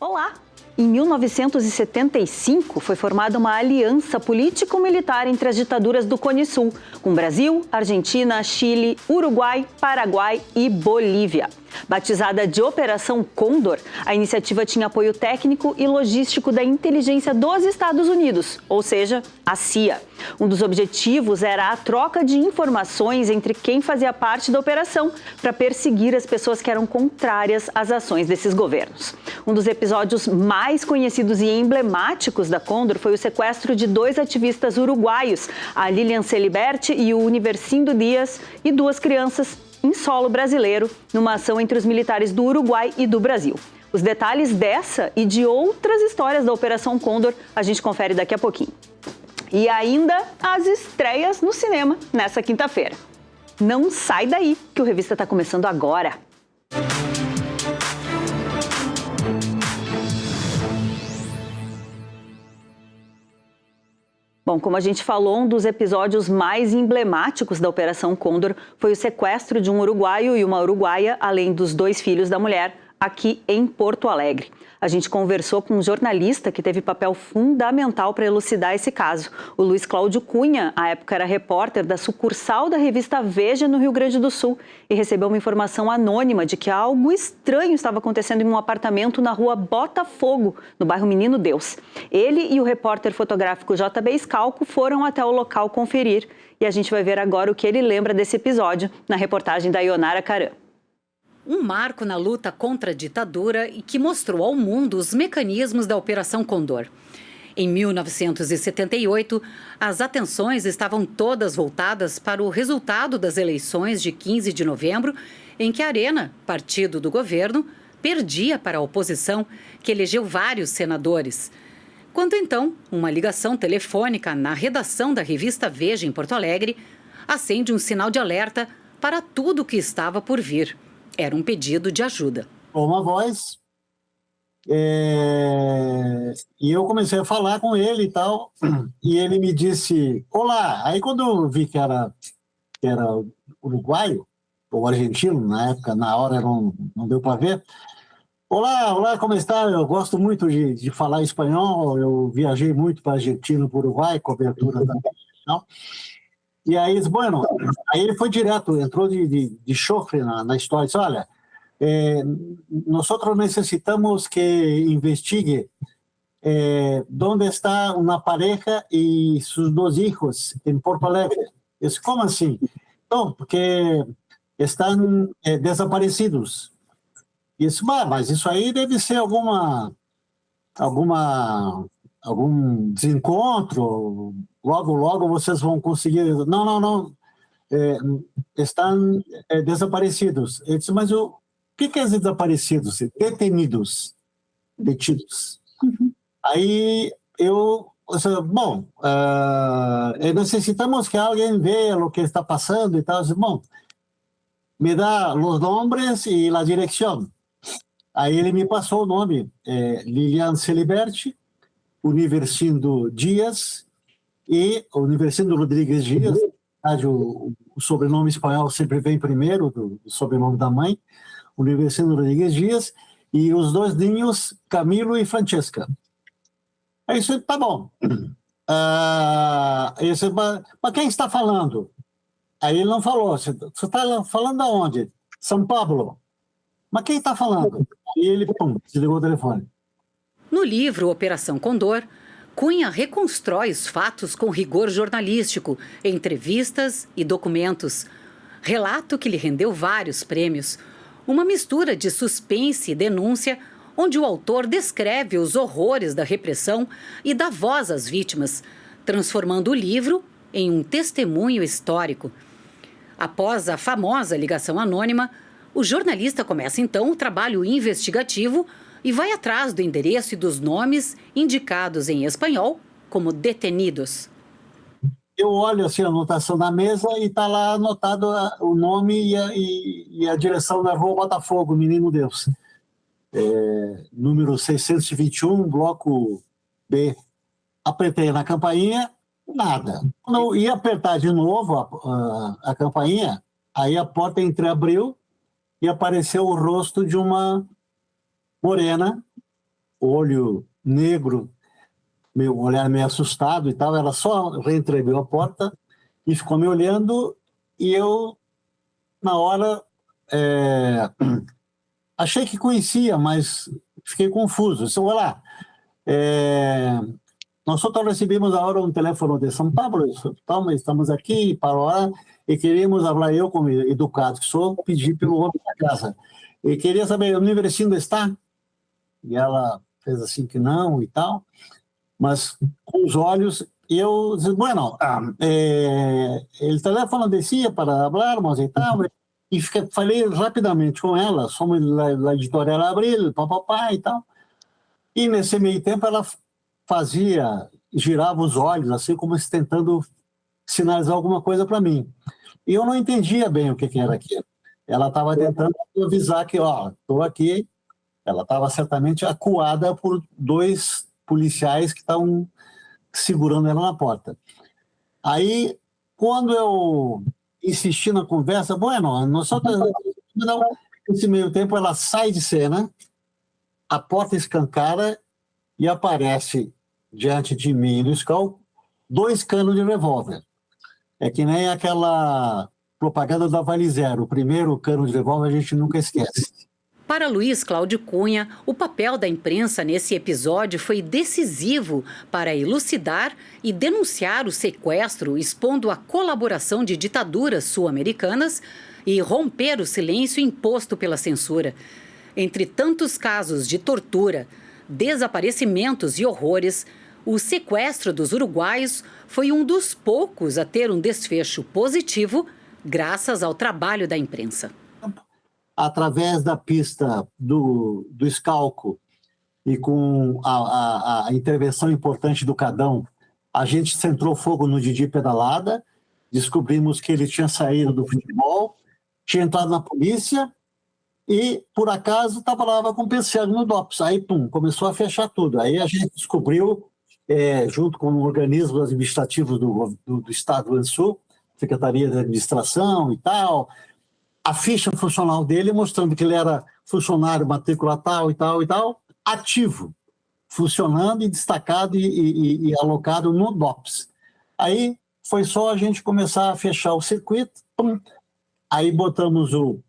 Olá! Em 1975, foi formada uma aliança político-militar entre as ditaduras do Cone Sul, com Brasil, Argentina, Chile, Uruguai, Paraguai e Bolívia. Batizada de Operação Condor, a iniciativa tinha apoio técnico e logístico da inteligência dos Estados Unidos, ou seja, a CIA. Um dos objetivos era a troca de informações entre quem fazia parte da operação para perseguir as pessoas que eram contrárias às ações desses governos. Um dos episódios mais conhecidos e emblemáticos da Condor foi o sequestro de 2 ativistas uruguaios, a Lilian Celiberti e o Universindo Dias, e 2 crianças em solo brasileiro, numa ação entre os militares do Uruguai e do Brasil. Os detalhes dessa e de outras histórias da Operação Condor a gente confere daqui a pouquinho. E ainda as estreias no cinema nessa quinta-feira. Não sai daí, que o Revista está começando agora. Bom, como a gente falou, um dos episódios mais emblemáticos da Operação Condor foi o sequestro de um uruguaio e uma uruguaia, além dos 2 filhos da mulher, aqui em Porto Alegre. A gente conversou com um jornalista que teve papel fundamental para elucidar esse caso. O Luiz Cláudio Cunha, à época era repórter da sucursal da revista Veja no Rio Grande do Sul e recebeu uma informação anônima de que algo estranho estava acontecendo em um apartamento na rua Botafogo, no bairro Menino Deus. Ele e o repórter fotográfico JB Scalco foram até o local conferir e a gente vai ver agora o que ele lembra desse episódio na reportagem da Ionara Caram. Um marco na luta contra a ditadura e que mostrou ao mundo os mecanismos da Operação Condor. Em 1978, as atenções estavam todas voltadas para o resultado das eleições de 15 de novembro, em que a Arena, partido do governo, perdia para a oposição, que elegeu vários senadores. Quando então, uma ligação telefônica na redação da revista Veja em Porto Alegre acende um sinal de alerta para tudo o que estava por vir. Era um pedido de ajuda. Uma voz, e eu comecei a falar com ele e tal, e ele me disse, olá. Aí quando eu vi que era uruguaio, ou argentino, na época, na hora não deu para ver. Olá, como está? Eu gosto muito de falar espanhol, eu viajei muito para a Argentina, para o Uruguai, cobertura da tal. E aí, bueno, aí ele foi direto, entrou de chofre na história. Disse, olha, nós necessitamos que investigue onde está uma pareja e seus 2 filhos em Porto Alegre. Eu disse, como assim? Não, porque estão desaparecidos. E disse, mas isso aí deve ser algum desencontro, logo vocês vão conseguir. Não, estão desaparecidos. Eu disse, mas o que é desaparecidos? Detidos. Uhum. Aí eu disse, bom, necessitamos que alguém veja o que está passando e tal. Eu disse, bom, me dá os nomes e a direção. Aí ele me passou o nome, Lilian Celiberti, Universindo Dias e Universindo Rodrigues Dias. O sobrenome espanhol sempre vem primeiro do sobrenome da mãe, Universindo Rodrigues Dias, e os 2 ninhos, Camilo e Francesca. Aí isso tá bom. Disse, mas quem está falando? Aí ele não falou. Você está falando aonde? São Paulo. Mas quem está falando? E ele, desligou o telefone. No livro Operação Condor, Cunha reconstrói os fatos com rigor jornalístico, entrevistas e documentos. Relato que lhe rendeu vários prêmios. Uma mistura de suspense e denúncia, onde o autor descreve os horrores da repressão e dá voz às vítimas, transformando o livro em um testemunho histórico. Após a famosa ligação anônima, o jornalista começa então o trabalho investigativo e vai atrás do endereço e dos nomes indicados em espanhol como detenidos. Eu olho assim a anotação da mesa e está lá anotado o nome e a direção da Rua Botafogo, Menino Deus. Número 621, bloco B. Apertei na campainha, nada. Quando eu ia apertar de novo a campainha, aí a porta entreabriu e apareceu o rosto de uma morena, olho negro, meu olhar meio assustado e tal. Ela só reentreabriu a porta e ficou me olhando e eu, na hora, achei que conhecia, mas fiquei confuso. Disse, olá, nosotros recibimos ahora un teléfono de São Paulo, estamos aqui para ahora e queríamos falar, eu como educado que sou, pedir pelo homem da casa. E queria saber, o Universindo está? E ela fez assim que não e tal, mas com os olhos, e eu disse, bueno, o telefone descia para falarmos e tal, e falei rapidamente com ela, somos da editorial Abril, papapá e tal, e nesse meio tempo ela girava os olhos, assim como se tentando sinalizar alguma coisa para mim. E eu não entendia bem o que era aquilo. Ela estava tentando avisar que, estou aqui. Ela estava certamente acuada por 2 policiais que estavam segurando ela na porta. Aí, quando eu insisti na conversa, nesse meio tempo ela sai de cena, a porta escancara e aparece diante de mim no escalo 2 canos de revólver. É que nem aquela propaganda da Vale Zero. O primeiro cano de revólver a gente nunca esquece. Para Luiz Cláudio Cunha, o papel da imprensa nesse episódio foi decisivo para elucidar e denunciar o sequestro, expondo a colaboração de ditaduras sul-americanas e romper o silêncio imposto pela censura. Entre tantos casos de tortura, desaparecimentos e horrores, o sequestro dos uruguaios foi um dos poucos a ter um desfecho positivo, graças ao trabalho da imprensa. Através da pista do Scalco e com a intervenção importante do Cadão, a gente centrou fogo no Didi Pedalada, descobrimos que ele tinha saído do futebol, tinha entrado na polícia e, por acaso, estava com o PC no DOPS. Aí, começou a fechar tudo. Aí a gente descobriu, junto com organismos administrativos do Estado do Sul, Secretaria de Administração e tal, a ficha funcional dele mostrando que ele era funcionário, matrícula tal e tal e tal, ativo, funcionando e destacado e alocado no DOPS. Aí foi só a gente começar a fechar o circuito, aí botamos o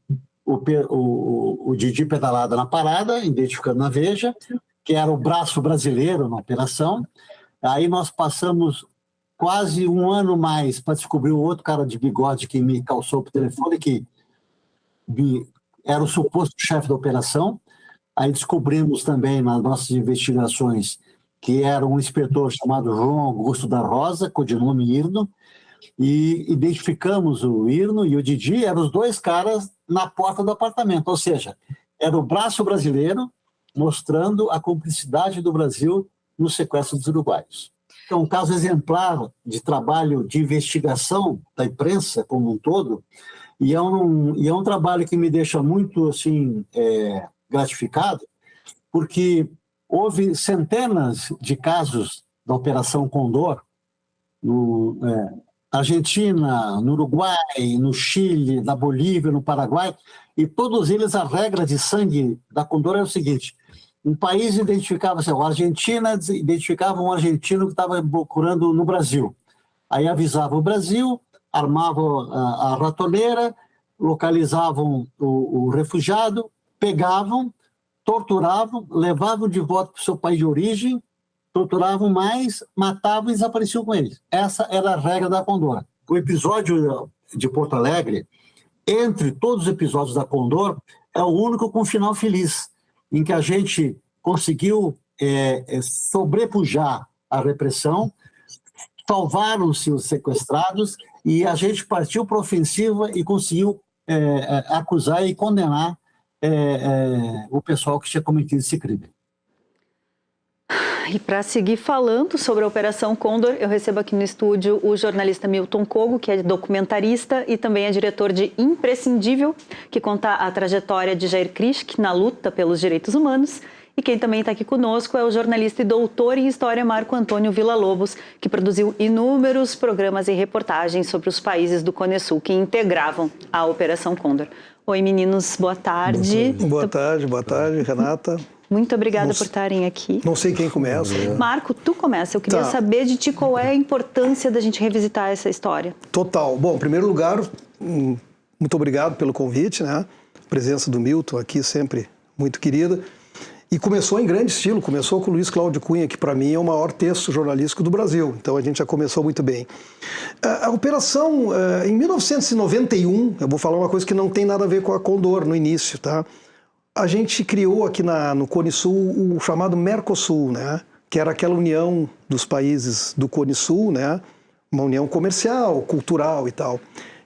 Didi Pedalada na parada, identificando na Veja, que era o braço brasileiro na operação. Aí nós passamos quase um ano mais para descobrir o outro cara de bigode que me calçou por telefone, que era o suposto chefe da operação. Aí descobrimos também nas nossas investigações que era um inspetor chamado João Augusto da Rosa, codinome Irno, e identificamos o Irno e o Didi, eram os 2 caras na porta do apartamento, ou seja, era o braço brasileiro mostrando a cumplicidade do Brasil no sequestro dos uruguaios. É um caso exemplar de trabalho de investigação da imprensa como um todo, e é um trabalho que me deixa muito assim, gratificado, porque houve centenas de casos da Operação Condor, na Argentina, no Uruguai, no Chile, na Bolívia, no Paraguai, e todos eles a regra de sangue da Condor é o seguinte: um país identificava, a Argentina identificava um argentino que estava procurando no Brasil. Aí avisava o Brasil, armavam a ratoneira, localizavam o refugiado, pegavam, torturavam, levavam de volta para o seu país de origem, torturavam mais, matavam e desapareciam com eles. Essa era a regra da Condor. O episódio de Porto Alegre, entre todos os episódios da Condor, é o único com final feliz, em que a gente conseguiu sobrepujar a repressão, salvaram-se os sequestrados e a gente partiu para a ofensiva e conseguiu acusar e condenar o pessoal que tinha cometido esse crime. E para seguir falando sobre a Operação Condor, eu recebo aqui no estúdio o jornalista Milton Kogo, que é documentarista e também é diretor de Imprescindível, que conta a trajetória de Jair Krischk na luta pelos direitos humanos, E quem também está aqui conosco é o jornalista e doutor em História Marco Antônio Villa-Lobos, que produziu inúmeros programas e reportagens sobre os países do Cone Sul que integravam a Operação Condor. Oi, meninos, boa tarde. Boa tarde, Renata. Muito obrigada por estarem aqui. Não sei quem começa. Marco, tu começa. Eu queria saber de ti qual é a importância da gente revisitar essa história. Total. Bom, em primeiro lugar, muito obrigado pelo convite, né? A presença do Milton aqui, sempre muito querida. E começou em grande estilo, começou com o Luiz Cláudio Cunha, que para mim é o maior texto jornalístico do Brasil. Então a gente já começou muito bem. A operação, em 1991, eu vou falar uma coisa que não tem nada a ver com a Condor no início, tá? A gente criou aqui no Cone Sul o chamado Mercosul, né? Que era aquela união dos países do Cone Sul, né? Uma união comercial, cultural e tal.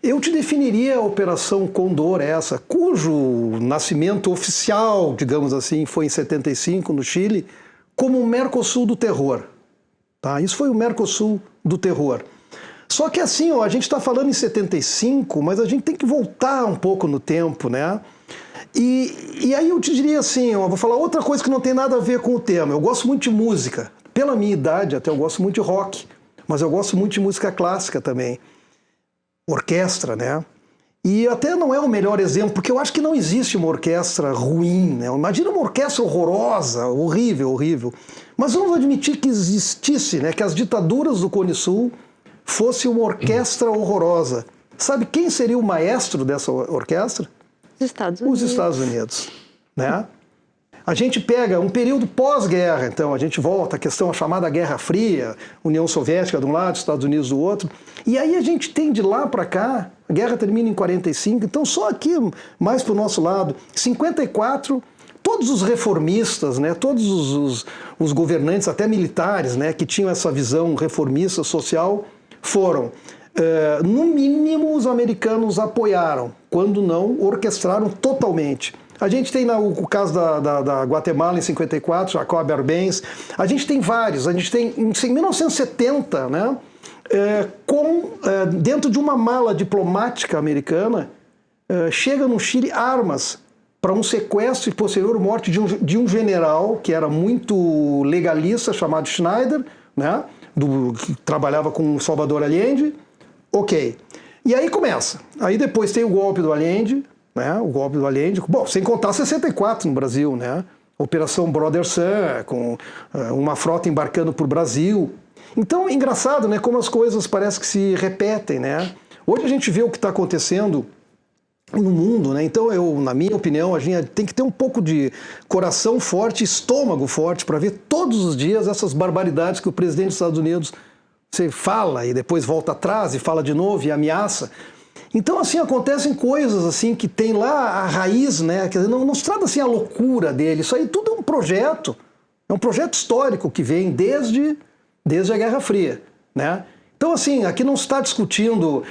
Eu te definiria a Operação Condor, essa, cujo nascimento oficial, digamos assim, foi em 75 no Chile, como o Mercosul do terror. Tá? Isso foi o Mercosul do terror. Só que assim, ó, a gente está falando em 75, mas a gente tem que voltar um pouco no tempo, né? E aí eu te diria assim, ó, vou falar outra coisa que não tem nada a ver com o tema. Eu gosto muito de música. Pela minha idade, até eu gosto muito de rock, mas eu gosto muito de música clássica também. Orquestra, né? E até não é o melhor exemplo, porque eu acho que não existe uma orquestra ruim, né? Imagina uma orquestra horrorosa, horrível, horrível. Mas vamos admitir que existisse, né? Que as ditaduras do Cone Sul fosse uma orquestra horrorosa. Sabe quem seria o maestro dessa orquestra? Os Estados Unidos, né? A gente pega um período pós-guerra, então a gente volta à questão chamada Guerra Fria, União Soviética de um lado, Estados Unidos do outro, e aí a gente tem de lá para cá, a guerra termina em 45, então só aqui, mais para o nosso lado, 54, todos os reformistas, né, todos os governantes, até militares, né, que tinham essa visão reformista social, foram... no mínimo, os americanos apoiaram, quando não, orquestraram totalmente. A gente tem o caso da Guatemala em 54, Jacob Arbenz, a gente tem vários, a gente tem em 1970, né, dentro de uma mala diplomática americana, chega no Chile armas para um sequestro e posterior morte de um general que era muito legalista, chamado Schneider, né, que trabalhava com Salvador Allende. Ok. E aí começa. Aí depois tem o golpe do Allende, né? O golpe do Allende. Bom, sem contar 64 no Brasil, né? Operação Brother Sun, com uma frota embarcando para o Brasil. Então, é engraçado, né? Como as coisas parecem que se repetem, né? Hoje a gente vê o que está acontecendo no mundo, né? Então, na minha opinião, a gente tem que ter um pouco de coração forte, estômago forte, para ver todos os dias essas barbaridades que o presidente dos Estados Unidos você fala e depois volta atrás e fala de novo e ameaça. Então, assim, acontecem coisas assim que tem lá a raiz, né? Quer dizer, não se trata assim a loucura dele. Isso aí tudo é um projeto histórico que vem desde a Guerra Fria, né? Então, assim, aqui não se está discutindo,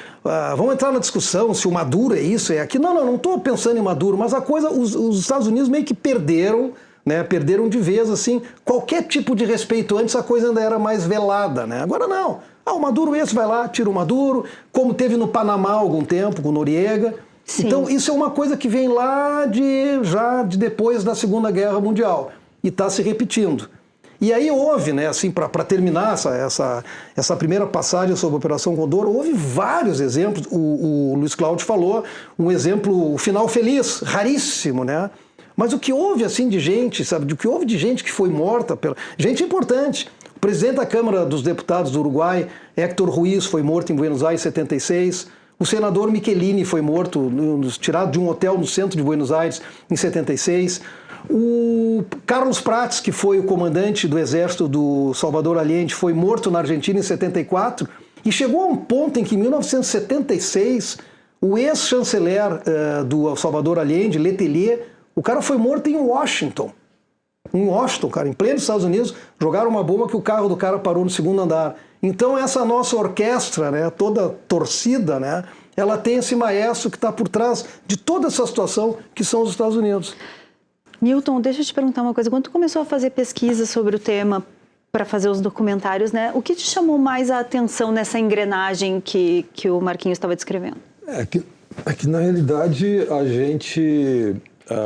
vamos entrar na discussão se o Maduro é isso, é aquilo. Não estou pensando em Maduro, mas a coisa, os Estados Unidos meio que perderam, né, perderam de vez, assim, qualquer tipo de respeito. Antes a coisa ainda era mais velada, né? Agora não. O Maduro vai lá, tira o Maduro, como teve no Panamá há algum tempo, com Noriega. Sim. Então isso é uma coisa que vem lá já de depois da Segunda Guerra Mundial e está se repetindo. E aí houve, né, assim, para terminar essa primeira passagem sobre a Operação Condor, houve vários exemplos. O Luiz Cláudio falou um exemplo, o final feliz, raríssimo, né? Mas o que houve assim de gente, sabe? O que houve de gente que foi morta, gente importante. O presidente da Câmara dos Deputados do Uruguai, Héctor Ruiz, foi morto em Buenos Aires em 76. O senador Michelini foi morto, tirado de um hotel no centro de Buenos Aires em 76. O Carlos Prates, que foi o comandante do exército do Salvador Allende, foi morto na Argentina em 74. E chegou a um ponto em que, em 1976, o ex-chanceler do Salvador Allende, Letelier, o cara foi morto em Washington. Em Washington, cara, em pleno Estados Unidos, jogaram uma bomba que o carro do cara parou no segundo andar. Então essa nossa orquestra, né, toda torcida, né, ela tem esse maestro que está por trás de toda essa situação que são os Estados Unidos. Milton, deixa eu te perguntar uma coisa. Quando tu começou a fazer pesquisa sobre o tema para fazer os documentários, né, o que te chamou mais a atenção nessa engrenagem que o Marquinhos estava descrevendo? É que na realidade a gente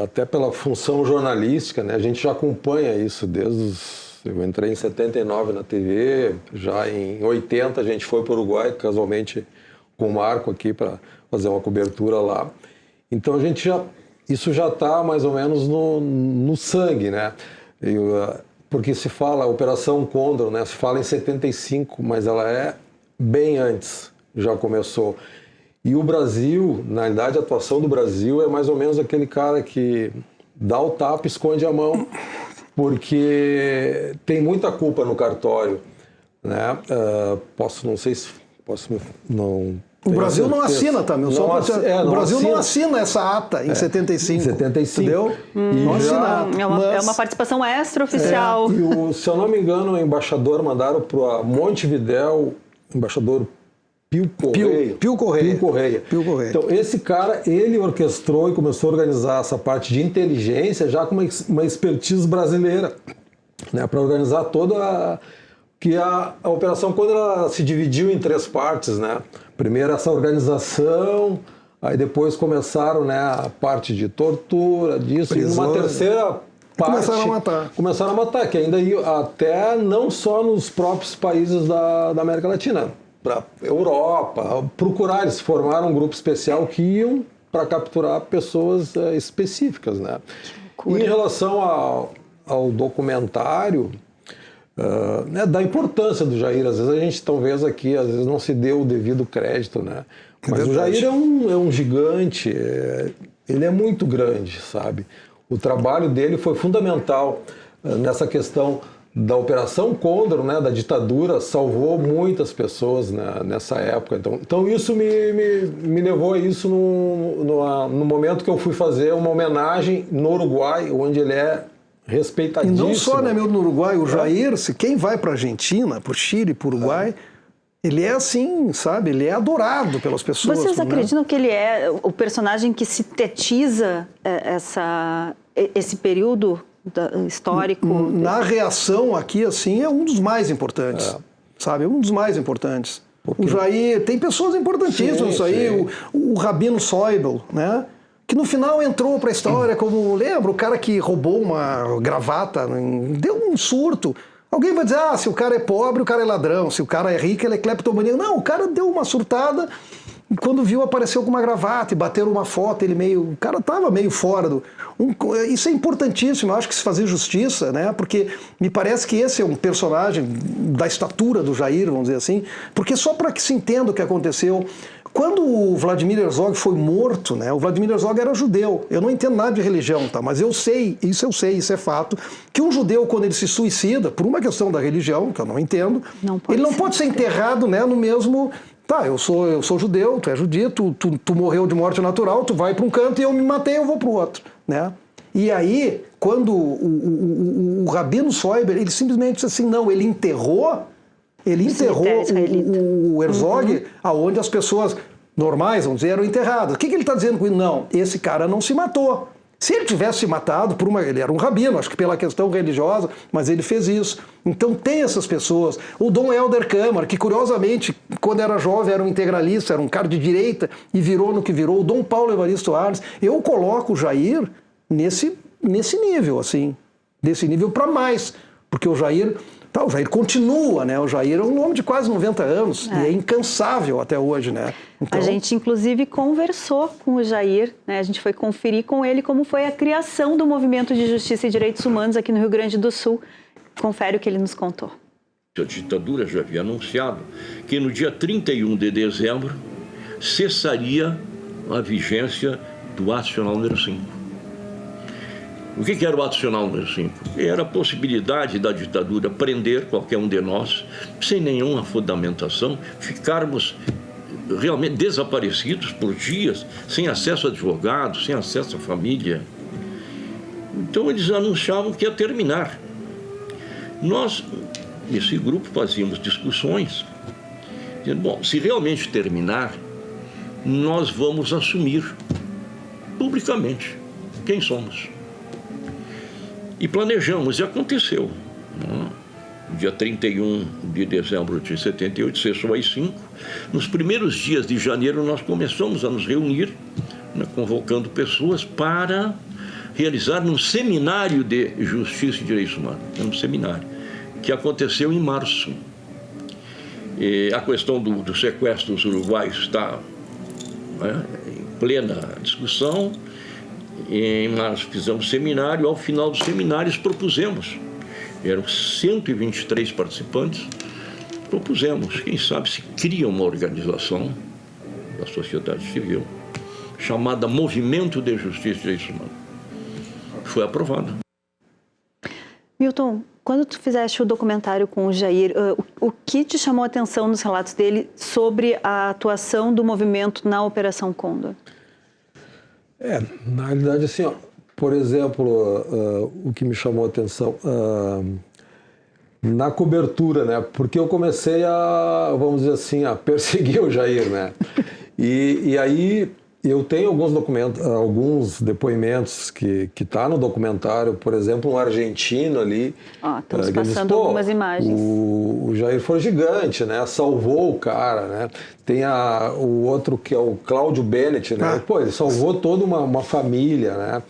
até pela função jornalística, né? A gente já acompanha isso eu entrei em 79 na TV, já em 80 a gente foi para o Uruguai, casualmente com o Marco aqui para fazer uma cobertura lá. Então isso já está mais ou menos no sangue, né? Porque se fala Operação Condor, né? Se fala em 75, mas ela é bem antes, já começou. E o Brasil, na realidade, a atuação do Brasil é mais ou menos aquele cara que dá o tapa e esconde a mão, porque tem muita culpa no cartório, né? Não sei se posso não. O Brasil não assina, também. O Brasil não assina essa ata em 75. 75. Entendeu? Não assina. É uma participação extraoficial. Se eu não me engano, o embaixador mandaram para Montevidéu, embaixador Pio Correia. Então, esse cara, ele orquestrou e começou a organizar essa parte de inteligência já com uma expertise brasileira, né, para organizar toda a operação, quando ela se dividiu em 3 partes, né? Primeiro essa organização, aí depois começaram, né, a parte de tortura, disso, e numa terceira parte começaram a matar, que ainda ia até não só nos próprios países da América Latina, para Europa, procurar, eles formaram um grupo especial que iam para capturar pessoas específicas, né? E em relação ao documentário, né, da importância do Jair, às vezes a gente talvez aqui não se deu o devido crédito, né? Mas o Jair é um gigante, ele é muito grande, sabe? O trabalho dele foi fundamental nessa questão da Operação Condor, né, da ditadura, salvou muitas pessoas, né, nessa época. Então isso me levou a isso no momento que eu fui fazer uma homenagem no Uruguai, onde ele é respeitadíssimo. E não só, né, no Uruguai, o Jair, quem vai para a Argentina, para o Chile, para o Uruguai, ele é assim, sabe, ele é adorado pelas pessoas. Vocês acreditam que ele é o personagem que sintetiza esse período histórico? Na reação aqui, assim, é um dos mais importantes, sabe, é um dos mais importantes. O Jair, tem pessoas importantíssimas nisso aí, o Rabino Soibel, né? Que no final entrou para a história como, lembra, o cara que roubou uma gravata, deu um surto. Alguém vai dizer, se o cara é pobre, o cara é ladrão, se o cara é rico, ele é cleptomaníaco. Não, o cara deu uma surtada e quando viu apareceu com uma gravata e bateram uma foto, o cara estava meio fora do... Isso é importantíssimo, eu acho que se fazer justiça, né? Porque me parece que esse é um personagem da estatura do Jair, vamos dizer assim, porque só para que se entenda o que aconteceu... Quando o Vladimir Herzog foi morto, né, o Vladimir Herzog era judeu. Eu não entendo nada de religião, tá? Mas isso é fato, que um judeu, quando ele se suicida, por uma questão da religião, que eu não entendo, ele não pode ser enterrado, né, no mesmo... Tá, eu sou judeu, tu é judia, tu morreu de morte natural, tu vai para um canto e eu me matei, eu vou para o outro, né? E aí, quando o Rabino Soibel, ele simplesmente disse assim, não, ele enterrou o Herzog aonde as pessoas normais, vamos dizer, eram enterradas. O que ele está dizendo com isso? Não, esse cara não se matou. Se ele tivesse se matado, ele era um rabino, acho que pela questão religiosa, mas ele fez isso. Então tem essas pessoas. O Dom Helder Câmara, que curiosamente, quando era jovem, era um integralista, era um cara de direita e virou no que virou. O Dom Paulo Evaristo Arnes. Eu coloco o Jair nesse nível, assim. Desse nível para mais. Porque o Jair continua, né? O Jair é um homem de quase 90 anos e é incansável até hoje, né? Então... A gente, inclusive, conversou com o Jair, né? A gente foi conferir com ele como foi a criação do Movimento de Justiça e Direitos Humanos aqui no Rio Grande do Sul. Confere o que ele nos contou. A ditadura já havia anunciado que no dia 31 de dezembro cessaria a vigência do Ato Nacional número 5. O que era o Ato Nacional número 5? Era a possibilidade da ditadura prender qualquer um de nós, sem nenhuma fundamentação, ficarmos realmente desaparecidos por dias, sem acesso a advogados, sem acesso à família. Então eles anunciavam que ia terminar. Nós, nesse grupo, fazíamos discussões, dizendo, bom, se realmente terminar, nós vamos assumir publicamente quem somos. E planejamos, e aconteceu. No dia 31 de dezembro de 78, cessou às 5. Nos primeiros dias de janeiro, nós começamos a nos reunir, né, convocando pessoas para realizado num seminário de Justiça e Direitos Humanos, um seminário, que aconteceu em março. E a questão do sequestro dos uruguaios está, né, em plena discussão. Em março fizemos seminário, ao final do seminário propusemos, eram 123 participantes, propusemos, quem sabe se cria uma organização da sociedade civil chamada Movimento de Justiça e Direitos Humanos. Foi aprovado. Milton, quando tu fizeste o documentário com o Jair, o que te chamou a atenção nos relatos dele sobre a atuação do movimento na Operação Condor? Na realidade, assim, ó, por exemplo, o que me chamou a atenção na cobertura, né? Porque eu comecei vamos dizer assim, a perseguir o Jair, né? E aí eu tenho alguns depoimentos que tá no documentário, por exemplo, um argentino ali. Estamos passando algumas imagens. O Jair foi gigante, né? Salvou o cara, né? Tem o outro que é o Cláudio Bennett, né? Ele salvou toda uma família, né?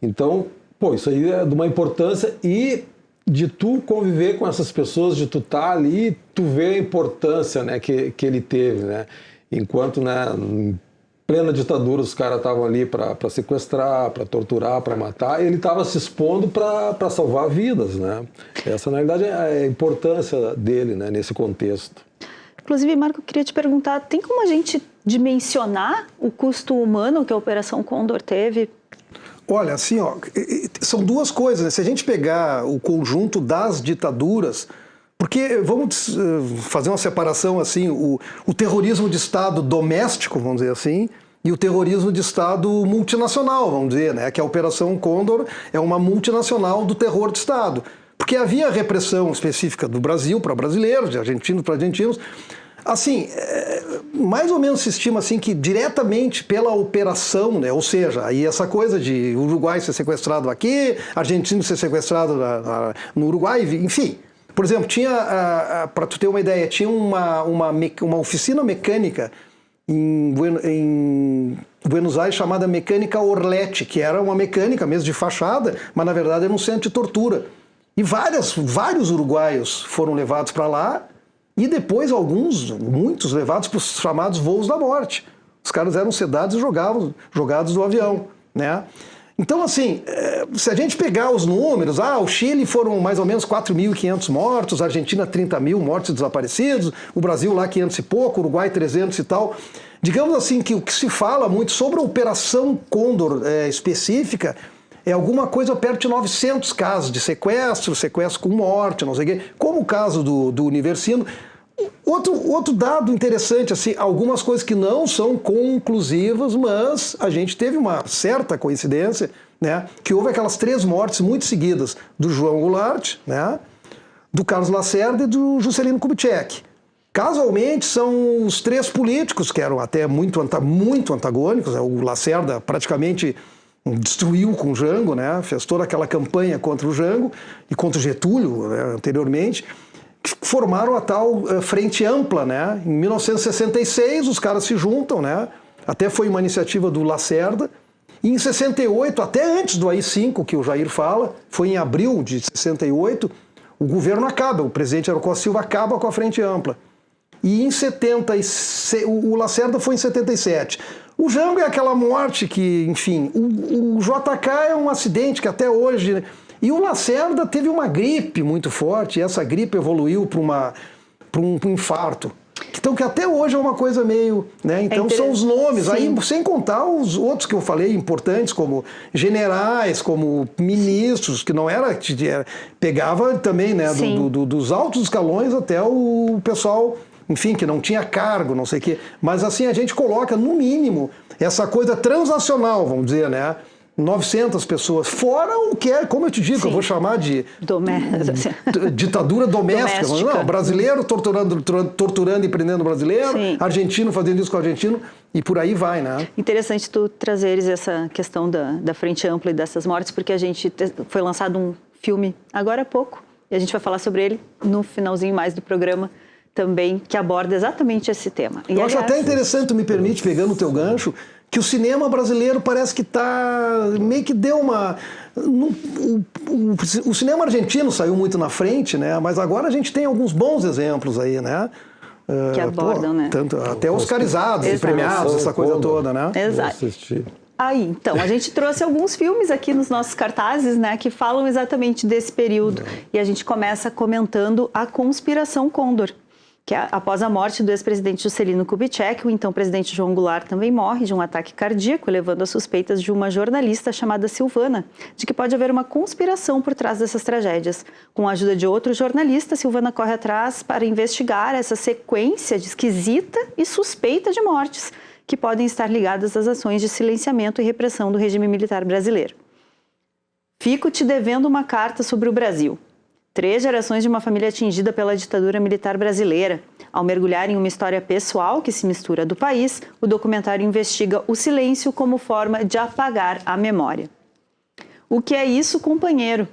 Então, isso aí é de uma importância e de tu conviver com essas pessoas, de tu estar ali, tu vê a importância, né, que ele teve, né? Enquanto, né, em plena ditadura os caras estavam ali para sequestrar, para torturar, para matar, ele estava se expondo para salvar vidas, né? Essa, na realidade, é a importância dele, né, nesse contexto. Inclusive, Marco, eu queria te perguntar, tem como a gente dimensionar o custo humano que a Operação Condor teve? Olha, assim, são duas coisas, né? Se a gente pegar o conjunto das ditaduras, porque vamos fazer uma separação assim, o terrorismo de Estado doméstico, vamos dizer assim, e o terrorismo de Estado multinacional, vamos dizer, né? Que a Operação Condor é uma multinacional do terror de Estado. Porque havia repressão específica do Brasil para brasileiros, de argentinos para argentinos. Assim, mais ou menos se estima assim, que diretamente pela operação, né? Ou seja, aí essa coisa de Uruguai ser sequestrado aqui, argentino ser sequestrado no Uruguai, enfim. Por exemplo, tinha, para tu ter uma ideia, tinha uma oficina mecânica em Buenos Aires chamada Mecânica Orletti, que era uma mecânica mesmo de fachada, mas na verdade era um centro de tortura. E vários uruguaios foram levados para lá e depois muitos levados para os chamados voos da morte. Os caras eram sedados e jogados do avião, né? Então, assim, se a gente pegar os números, o Chile foram mais ou menos 4.500 mortos, a Argentina 30.000 mortos e desaparecidos, o Brasil lá 500 e pouco, o Uruguai 300 e tal. Digamos assim que o que se fala muito sobre a Operação Condor específica é alguma coisa perto de 900 casos de sequestro com morte, não sei o quê, como o caso do Universino. Outro dado interessante, assim, algumas coisas que não são conclusivas, mas a gente teve uma certa coincidência, né, que houve aquelas 3 mortes muito seguidas do João Goulart, né, do Carlos Lacerda e do Juscelino Kubitschek. Casualmente são os 3 políticos que eram até muito antagônicos, né, o Lacerda praticamente destruiu com o Jango, né, fez toda aquela campanha contra o Jango e contra o Getúlio, né, anteriormente, que formaram a tal Frente Ampla, né? Em 1966 os caras se juntam, né? Até foi uma iniciativa do Lacerda. E em 68, até antes do AI-5 que o Jair fala, foi em abril de 68, o governo acaba, o presidente Aécio Silva acaba com a Frente Ampla. E em 76, o Lacerda foi em 77. O Jango é aquela morte que, enfim, o JK é um acidente que até hoje... Né? E o Lacerda teve uma gripe muito forte, e essa gripe evoluiu para um infarto. Então, que até hoje é uma coisa meio... Né? Então, são os nomes. Aí, sem contar os outros que eu falei, importantes, como generais, como ministros, que não era... Pegava também, né, dos altos escalões até o pessoal, enfim, que não tinha cargo, não sei o quê. Mas, assim, a gente coloca, no mínimo, essa coisa transnacional, vamos dizer, né? 900 pessoas, fora o que é, como eu te digo, eu vou chamar de ditadura doméstica. Não, brasileiro torturando e prendendo brasileiro, argentino fazendo isso com argentino, e por aí vai, né? Interessante tu trazeres essa questão da Frente Ampla e dessas mortes, porque foi lançado um filme agora há pouco, e a gente vai falar sobre ele no finalzinho mais do programa também, que aborda exatamente esse tema. Eu acho até interessante, tu me permite, pegando o teu gancho, que o cinema brasileiro parece que meio que deu uma... O cinema argentino saiu muito na frente, né? Mas agora a gente tem alguns bons exemplos aí, né? Que abordam, né? Até oscarizados e premiados, essa coisa toda, né? Exato. Aí, então, a gente trouxe alguns filmes aqui nos nossos cartazes, né, que falam exatamente desse período. E a gente começa comentando A Conspiração Condor, que após a morte do ex-presidente Juscelino Kubitschek, o então presidente João Goulart também morre de um ataque cardíaco, levando a suspeitas de uma jornalista chamada Silvana, de que pode haver uma conspiração por trás dessas tragédias. Com a ajuda de outro jornalista, Silvana corre atrás para investigar essa sequência de esquisita e suspeita de mortes, que podem estar ligadas às ações de silenciamento e repressão do regime militar brasileiro. Fico te devendo uma carta sobre o Brasil. 3 gerações de uma família atingida pela ditadura militar brasileira. Ao mergulhar em uma história pessoal que se mistura do país, o documentário investiga o silêncio como forma de apagar a memória. O que é isso, companheiro?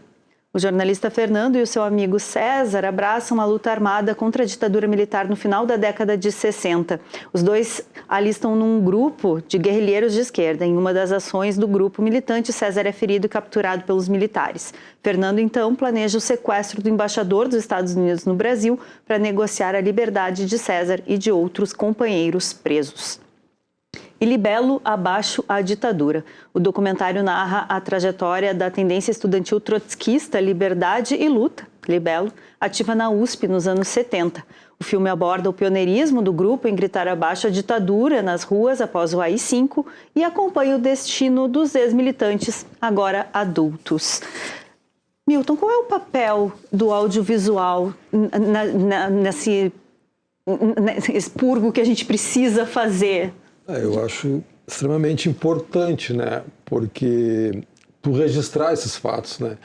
O jornalista Fernando e o seu amigo César abraçam a luta armada contra a ditadura militar no final da década de 60. Os dois alistam num grupo de guerrilheiros de esquerda. Em uma das ações do grupo militante, César é ferido e capturado pelos militares. Fernando, então, planeja o sequestro do embaixador dos Estados Unidos no Brasil para negociar a liberdade de César e de outros companheiros presos. E Libelo, abaixo a ditadura. O documentário narra a trajetória da tendência estudantil trotskista Liberdade e Luta, Libelo, ativa na USP nos anos 70. O filme aborda o pioneirismo do grupo em gritar abaixo a ditadura nas ruas após o AI-5 e acompanha o destino dos ex-militantes, agora adultos. Milton, qual é o papel do audiovisual nesse expurgo que a gente precisa fazer? Eu acho extremamente importante, né? Porque tu registrar esses fatos, né?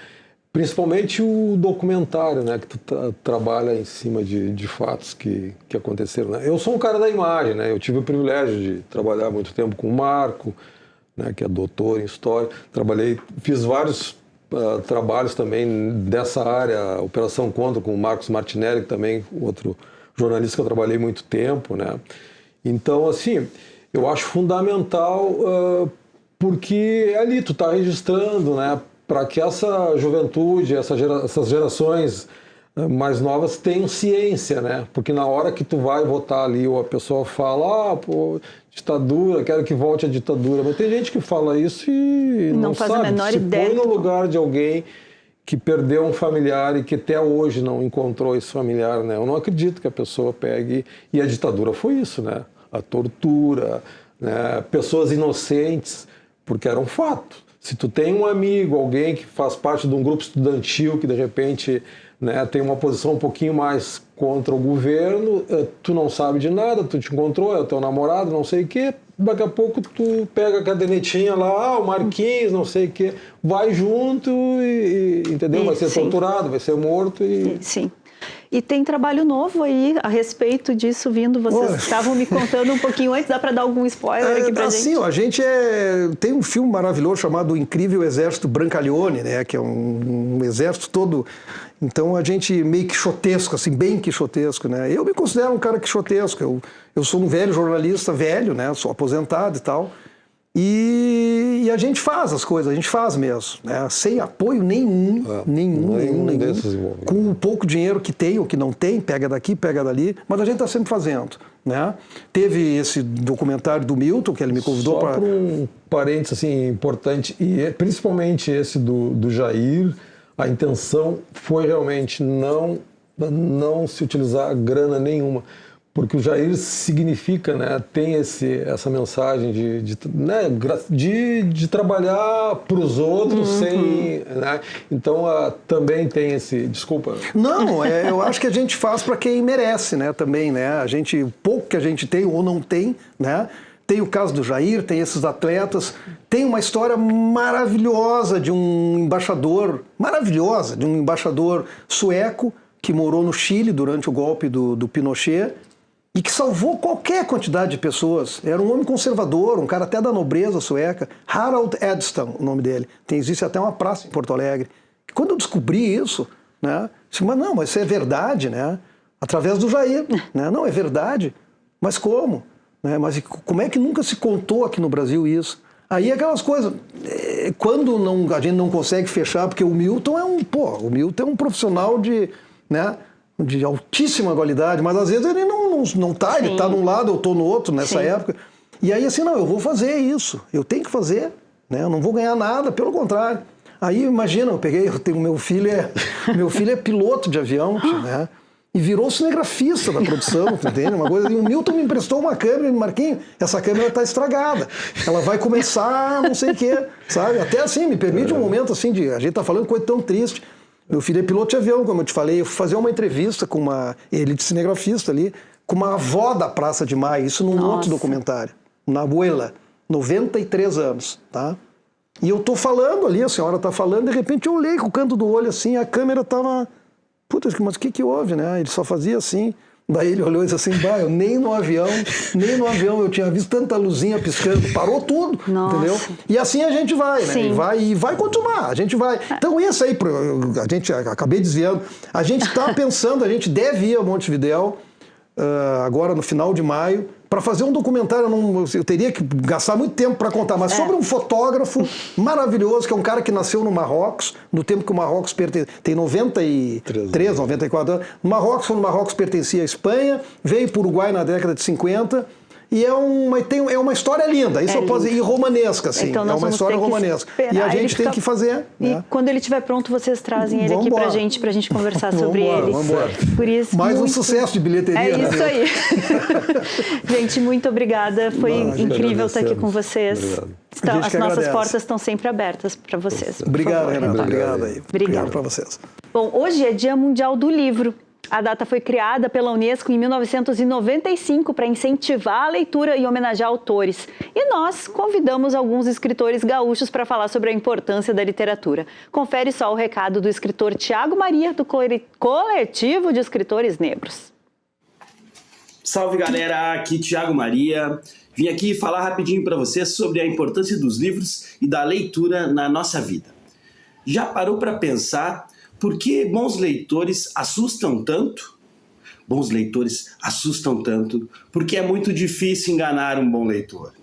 Principalmente o documentário, né? Que tu trabalha em cima de fatos que aconteceram, né? Eu sou um cara da imagem, né? Eu tive o privilégio de trabalhar muito tempo com o Marco, né? Que é doutor em História. Fiz vários trabalhos também dessa área, Operação Condor, com o Marcos Martinelli, que também outro jornalista que eu trabalhei muito tempo, né? Então, assim... Eu acho fundamental porque ali tu está registrando, né, para que essa juventude, essas gerações mais novas tenham ciência, né? Porque na hora que tu vai votar ali, ou a pessoa fala, pô, ditadura, quero que volte a ditadura. Mas tem gente que fala isso e não faz sabe. A menor ideia. Se põe no lugar de alguém que perdeu um familiar e que até hoje não encontrou esse familiar, né? Eu não acredito que a pessoa pegue... E a ditadura foi isso, né? A tortura, né? Pessoas inocentes, porque era um fato. Se tu tem um amigo, alguém que faz parte de um grupo estudantil que de repente, né, tem uma posição um pouquinho mais contra o governo, tu não sabe de nada, tu te encontrou, é o teu namorado, não sei o quê, daqui a pouco tu pega a cadernetinha lá, o Marquinhos, não sei o quê, vai junto e entendeu? Vai ser torturado, vai ser morto e... Sim. E tem trabalho novo aí a respeito disso vindo. Vocês estavam me contando um pouquinho antes. Dá para dar algum spoiler aqui pra gente? Sim, a gente tem um filme maravilhoso chamado O Incrível Exército Brancaleone, né? Que é um exército todo... Então a gente meio quixotesco, assim, bem quixotesco, né? Eu me considero um cara quixotesco. Eu sou um velho jornalista, velho, né? Sou aposentado e tal. E a gente faz as coisas, a gente faz mesmo, né? Sem apoio nenhum. Com o pouco dinheiro que tem ou que não tem, pega daqui, pega dali, mas a gente está sempre fazendo, né? Teve esse documentário do Milton, que ele me convidou para... Só para um parênteses assim, importante, e principalmente esse do Jair, a intenção foi realmente não se utilizar grana nenhuma. Porque o Jair significa, né, tem essa mensagem de trabalhar para os outros sem... Né, então, também tem esse... Desculpa. Não, eu acho que a gente faz para quem merece, né, também, né? O pouco que a gente tem ou não tem, né? Tem o caso do Jair, tem esses atletas, tem uma história maravilhosa de um embaixador sueco que morou no Chile durante o golpe do Pinochet, e que salvou qualquer quantidade de pessoas. Era um homem conservador, um cara até da nobreza sueca, Harald Edelstam, o nome dele. Existe até uma praça em Porto Alegre. E quando eu descobri isso, né, disse, mas isso é verdade, né? Através do Jair, né? Não, é verdade. Mas como? né? Mas como é que nunca se contou aqui no Brasil isso? Aí aquelas coisas, quando a gente não consegue fechar, porque o Milton o Milton é um profissional de altíssima qualidade, mas às vezes ele não tá, ele tá num lado, eu tô no outro nessa época. E aí assim, não, eu vou fazer isso, eu tenho que fazer, né? Eu não vou ganhar nada, pelo contrário. Aí imagina, meu filho é piloto de avião, né? E virou cinegrafista da produção, tu entende? Uma coisa, e o Milton me emprestou uma câmera, Marquinhos, essa câmera está estragada, ela vai começar não sei o quê, sabe? Até assim, me permite um momento assim a gente tá falando coisa tão triste. Meu filho é piloto de avião, como eu te falei, eu fui fazer uma entrevista com ele de cinegrafista ali, com uma avó da Praça de Maio, isso num outro documentário, na abuela, 93 anos, tá? E eu tô falando ali, a senhora tá falando, de repente eu olhei com o canto do olho assim, a câmera tava... Puta, mas o que houve, né? Ele só fazia assim. Daí ele olhou e disse assim, eu nem no avião eu tinha visto tanta luzinha piscando, parou tudo, entendeu? E assim a gente vai, né? E vai continuar, a gente vai. Então isso aí, a gente, acabei desviando, a gente tá pensando, a gente deve ir a Montevidéu, agora no final de maio, para fazer um documentário, eu teria que gastar muito tempo para contar, mas sobre um fotógrafo maravilhoso, que é um cara que nasceu no Marrocos, no tempo que o Marrocos tem 93, 94 anos. Quando o Marrocos pertencia à Espanha, veio para o Uruguai na década de 50, e é uma história linda, isso eu posso dizer, e romanesca, assim, então, é uma história romanesca. E a gente tem que fazer. E quando ele estiver pronto, vocês trazem ele aqui pra gente conversar sobre ele. Vamos embora. Por isso, mais um sucesso de bilheteria. É isso aí. Gente, muito obrigada, foi incrível estar aqui com vocês. As nossas portas estão sempre abertas para vocês. Obrigado, Renata. Obrigado para vocês. Bom, hoje é Dia Mundial do Livro. A data foi criada pela Unesco em 1995 para incentivar a leitura e homenagear autores. E nós convidamos alguns escritores gaúchos para falar sobre a importância da literatura. Confere só o recado do escritor Tiago Maria, do Coletivo de Escritores Negros. Salve, galera! Aqui Tiago Maria. Vim aqui falar rapidinho para vocês sobre a importância dos livros e da leitura na nossa vida. Já parou para pensar por que bons leitores assustam tanto? Bons leitores assustam tanto porque é muito difícil enganar um bom leitor.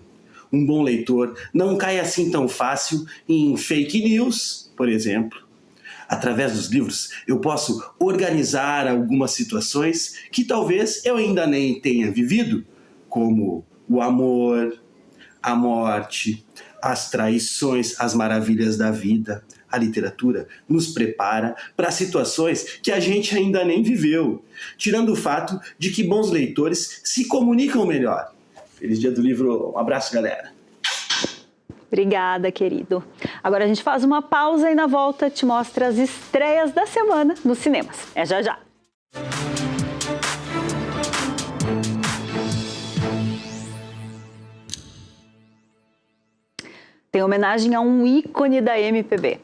Um bom leitor não cai assim tão fácil em fake news, por exemplo. Através dos livros, eu posso organizar algumas situações que talvez eu ainda nem tenha vivido, como o amor, a morte, as traições, as maravilhas da vida. A literatura nos prepara para situações que a gente ainda nem viveu, tirando o fato de que bons leitores se comunicam melhor. Feliz Dia do Livro, um abraço, galera. Obrigada, querido. Agora a gente faz uma pausa e na volta te mostra as estreias da semana nos cinemas. É já já. Tem homenagem a um ícone da MPB.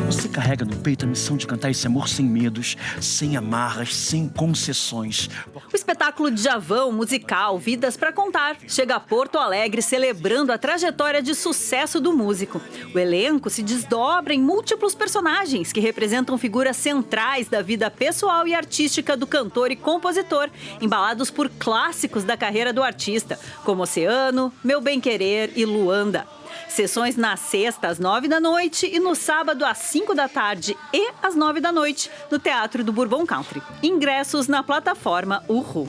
Você carrega no peito a missão de cantar esse amor sem medos, sem amarras, sem concessões. O espetáculo Djavan musical Vidas pra Contar chega a Porto Alegre celebrando a trajetória de sucesso do músico. O elenco se desdobra em múltiplos personagens que representam figuras centrais da vida pessoal e artística do cantor e compositor, embalados por clássicos da carreira do artista, como Oceano, Meu Bem Querer e Luanda. Sessões na sexta às 9 da noite e no sábado às 5 da tarde e às 9 da noite no Teatro do Bourbon Country. Ingressos na plataforma Uhu.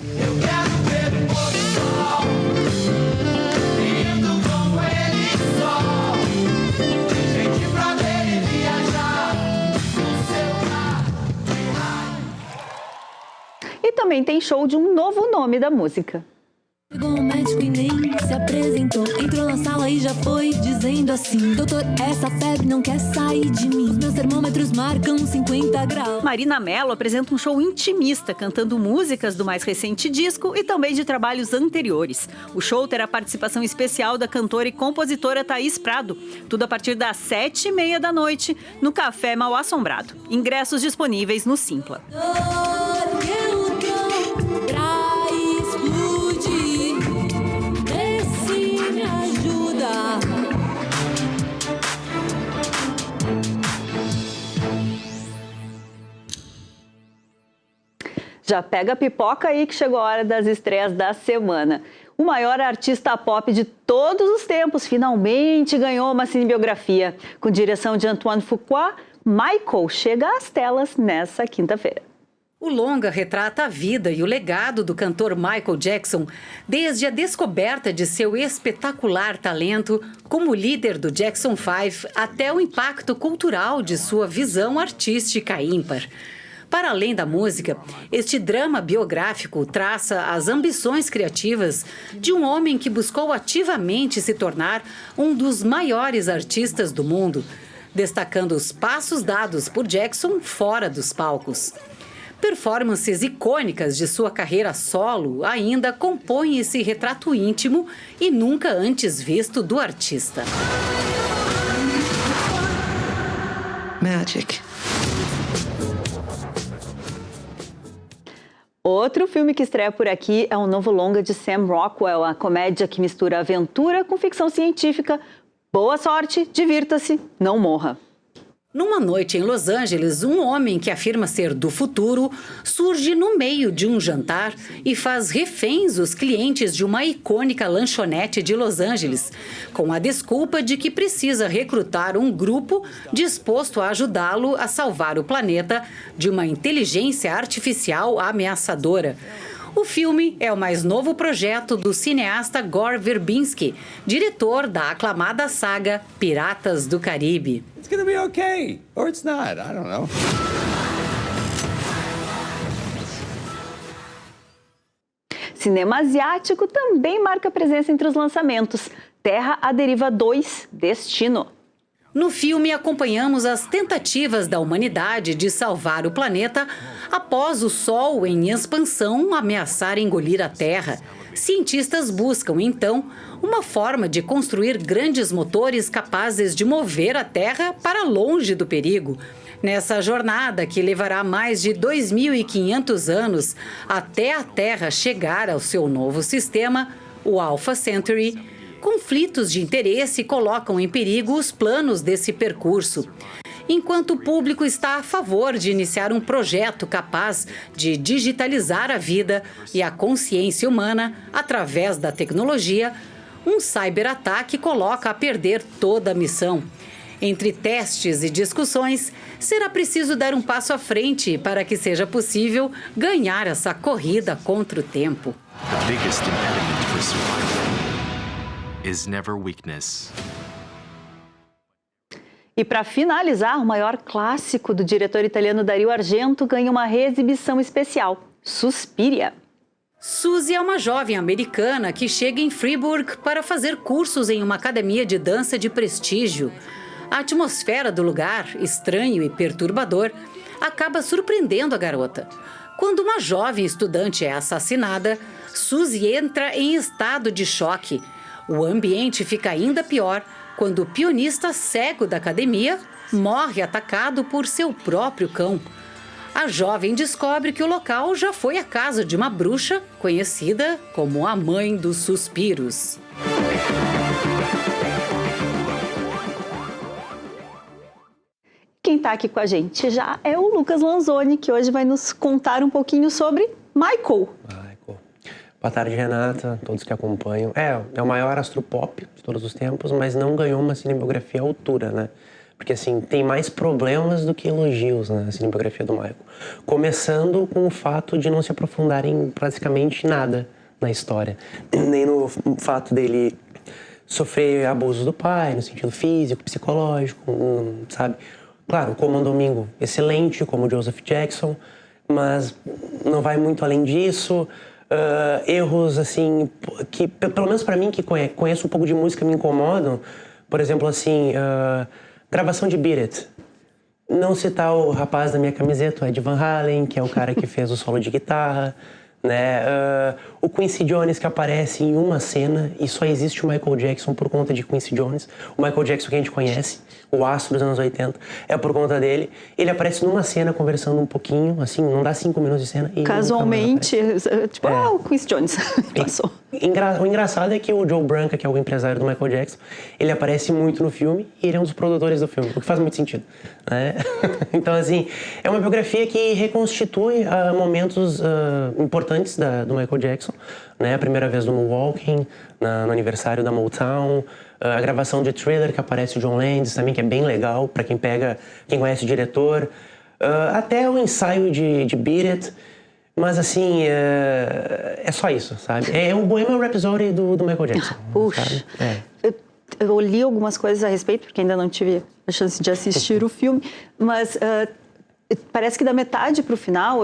E também tem show de um novo nome da música. Chegou um médico e nem se apresentou. Entrou na sala e já foi dizendo assim: doutor, essa febre não quer sair de mim. Meus termômetros marcam 50 graus. Marina Mello apresenta um show intimista, cantando músicas do mais recente disco e também de trabalhos anteriores. O show terá participação especial da cantora e compositora Thaís Prado. Tudo a partir das 7h30 da noite no Café Mal Assombrado. Ingressos disponíveis no Simpla. Já pega a pipoca aí que chegou a hora das estreias da semana. O maior artista pop de todos os tempos finalmente ganhou uma cinebiografia. Com direção de Antoine Fuqua, Michael chega às telas nessa quinta-feira. O longa retrata a vida e o legado do cantor Michael Jackson, desde a descoberta de seu espetacular talento como líder do Jackson 5 até o impacto cultural de sua visão artística ímpar. Para além da música, este drama biográfico traça as ambições criativas de um homem que buscou ativamente se tornar um dos maiores artistas do mundo, destacando os passos dados por Jackson fora dos palcos. Performances icônicas de sua carreira solo ainda compõem esse retrato íntimo e nunca antes visto do artista. Magic. Outro filme que estreia por aqui é um novo longa de Sam Rockwell, a comédia que mistura aventura com ficção científica. Boa sorte, divirta-se, não morra. Numa noite em Los Angeles, um homem que afirma ser do futuro surge no meio de um jantar e faz reféns os clientes de uma icônica lanchonete de Los Angeles, com a desculpa de que precisa recrutar um grupo disposto a ajudá-lo a salvar o planeta de uma inteligência artificial ameaçadora. O filme é o mais novo projeto do cineasta Gore Verbinski, diretor da aclamada saga Piratas do Caribe. It's gonna be okay, or it's not, I don't know. Cinema asiático também marca presença entre os lançamentos. Terra à Deriva 2, Destino. No filme, acompanhamos as tentativas da humanidade de salvar o planeta após o Sol em expansão ameaçar engolir a Terra. Cientistas buscam, então, uma forma de construir grandes motores capazes de mover a Terra para longe do perigo. Nessa jornada, que levará mais de 2.500 anos até a Terra chegar ao seu novo sistema, o Alpha Centauri, conflitos de interesse colocam em perigo os planos desse percurso. Enquanto o público está a favor de iniciar um projeto capaz de digitalizar a vida e a consciência humana através da tecnologia, um cyberataque coloca a perder toda a missão. Entre testes e discussões, será preciso dar um passo à frente para que seja possível ganhar essa corrida contra o tempo. The biggest impediment for survival is never weakness. E para finalizar, o maior clássico do diretor italiano Dario Argento ganha uma reexibição especial, Suspiria. Suzy é uma jovem americana que chega em Fribourg para fazer cursos em uma academia de dança de prestígio. A atmosfera do lugar, estranho e perturbador, acaba surpreendendo a garota. Quando uma jovem estudante é assassinada, Suzy entra em estado de choque. O ambiente fica ainda pior quando o pianista cego da academia morre atacado por seu próprio cão. A jovem descobre que o local já foi a casa de uma bruxa conhecida como a Mãe dos Suspiros. Quem está aqui com a gente já é o Lucas Lanzoni, que hoje vai nos contar um pouquinho sobre Michael. Boa tarde, Renata, todos que acompanham. É o maior astropop de todos os tempos, mas não ganhou uma cinebiografia à altura, né? Porque, assim, tem mais problemas do que elogios, né, na cinebiografia do Michael. Começando com o fato de não se aprofundar em praticamente nada na história. Nem no fato dele sofrer abusos do pai, no sentido físico, psicológico, sabe? Claro, como um domingo excelente, como o Joseph Jackson, mas não vai muito além disso. Erros, assim, que pelo menos para mim, que conheço um pouco de música, me incomodam. Por exemplo, assim, gravação de Beat It. Não citar o rapaz da minha camiseta, o Ed Van Halen, que é o cara que fez o solo de guitarra. né? O Quincy Jones, que aparece em uma cena, e só existe o Michael Jackson por conta de Quincy Jones. O Michael Jackson que a gente conhece, o astro dos anos 80, é por conta dele. Ele aparece numa cena conversando um pouquinho, assim, não dá 5 minutos de cena. E casualmente, tipo, o Quincy Jones passou. O engraçado é que o Joe Branca, que é o empresário do Michael Jackson, ele aparece muito no filme e ele é um dos produtores do filme, o que faz muito sentido, né? Então, assim, é uma biografia que reconstitui momentos importantes do Michael Jackson, né? A primeira vez do Moonwalking, no aniversário da Motown, a gravação de Thriller, que aparece o John Landis também, que é bem legal para quem conhece o diretor, até o ensaio de Beat It. Mas, assim, é só isso, sabe? É um Bohemian Rhapsody do Michael Jackson. Puxa. Eu li algumas coisas a respeito, porque ainda não tive a chance de assistir o filme, mas parece que da metade para o final,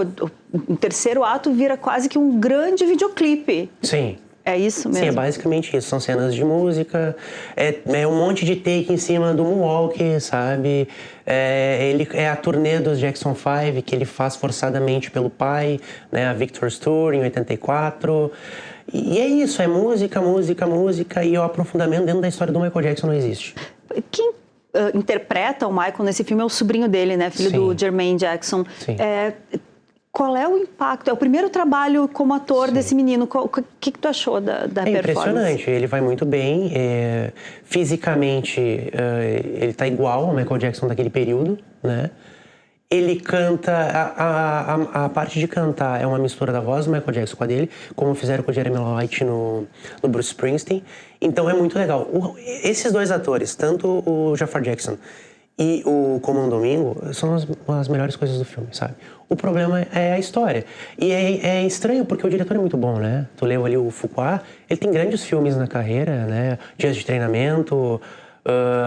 o terceiro ato vira quase que um grande videoclipe. Sim. É isso mesmo? Sim, é basicamente isso. São cenas de música, é um monte de take em cima do Moonwalk, sabe? Ele é a turnê dos Jackson 5, que ele faz forçadamente pelo pai, né? A Victor's Tour, em 84. E é isso, é música, música, música, e o aprofundamento dentro da história do Michael Jackson não existe. Quem interpreta o Michael nesse filme é o sobrinho dele, né? Filho do Jermaine Jackson. Sim. Qual é o impacto? É o primeiro trabalho como ator desse menino. O que tu achou da performance? É impressionante. Ele vai muito bem. Fisicamente, ele tá igual ao Michael Jackson daquele período, né? Ele canta... A parte de cantar é uma mistura da voz do Michael Jackson com a dele, como fizeram com o Jeremy Lloyd no Bruce Springsteen. Então é muito legal. Esses dois atores, tanto o Jafar Jackson e o Comando Domingo, são as melhores coisas do filme, sabe? O problema é a história. E é estranho, porque o diretor é muito bom, né? Tu leu ali o Fuqua, ele tem grandes filmes na carreira, né? Dias de Treinamento,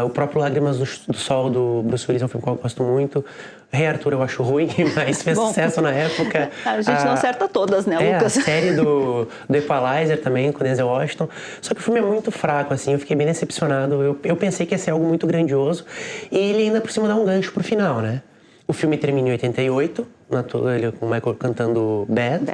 o próprio Lágrimas do Sol, do Bruce Willis, é um filme que eu gosto muito. Rei Arthur eu acho ruim, mas fez sucesso na época. A gente não acerta todas, né, Lucas? A série do Equalizer também, com Denzel Washington. Só que o filme é muito fraco, assim, eu fiquei bem decepcionado. Eu pensei que ia ser algo muito grandioso. E ele ainda por cima dá um gancho pro final, né? O filme termina em 88, ele com o Michael cantando Bad,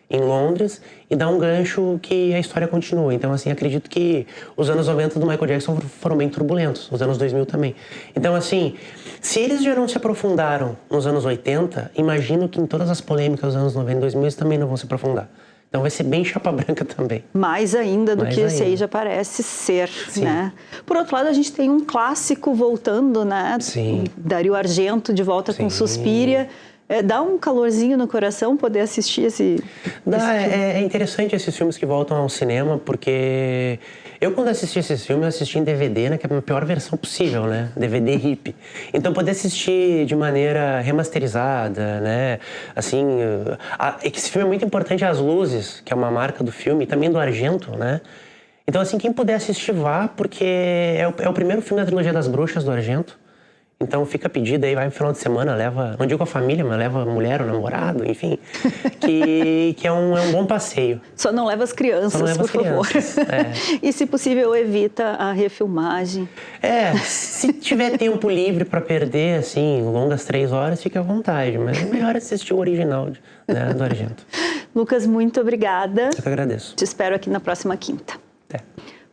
em Londres, e dá um gancho que a história continua. Então, assim, acredito que os anos 90 do Michael Jackson foram bem turbulentos, os anos 2000 também. Então, assim, se eles já não se aprofundaram nos anos 80, imagino que em todas as polêmicas dos anos 90 e 2000 eles também não vão se aprofundar. Então vai ser bem chapa branca também. Mais ainda do que esse aí já parece ser, né? Por outro lado, a gente tem um clássico voltando, né? Sim. Dario Argento de volta com Suspiria. Dá um calorzinho no coração poder assistir esse é interessante esses filmes que voltam ao cinema, porque eu quando assisti esses filmes, assisti em DVD, né, que é a pior versão possível, né? DVD hippie. Então poder assistir de maneira remasterizada, né? Assim, esse filme é muito importante, as luzes, que é uma marca do filme, e também do Argento, né? Então assim, quem puder assistir vá, porque é o primeiro filme da trilogia das bruxas do Argento. Então fica pedido aí, vai no final de semana, leva, não digo a família, mas leva a mulher, o namorado, enfim, que é um bom passeio. Só não leva as crianças, por favor. E se possível, evita a refilmagem. Se tiver tempo livre para perder, assim, longas 3 horas, fique à vontade, mas é melhor assistir o original, né, do Argento. Lucas, muito obrigada. Eu que agradeço. Te espero aqui na próxima quinta. Até.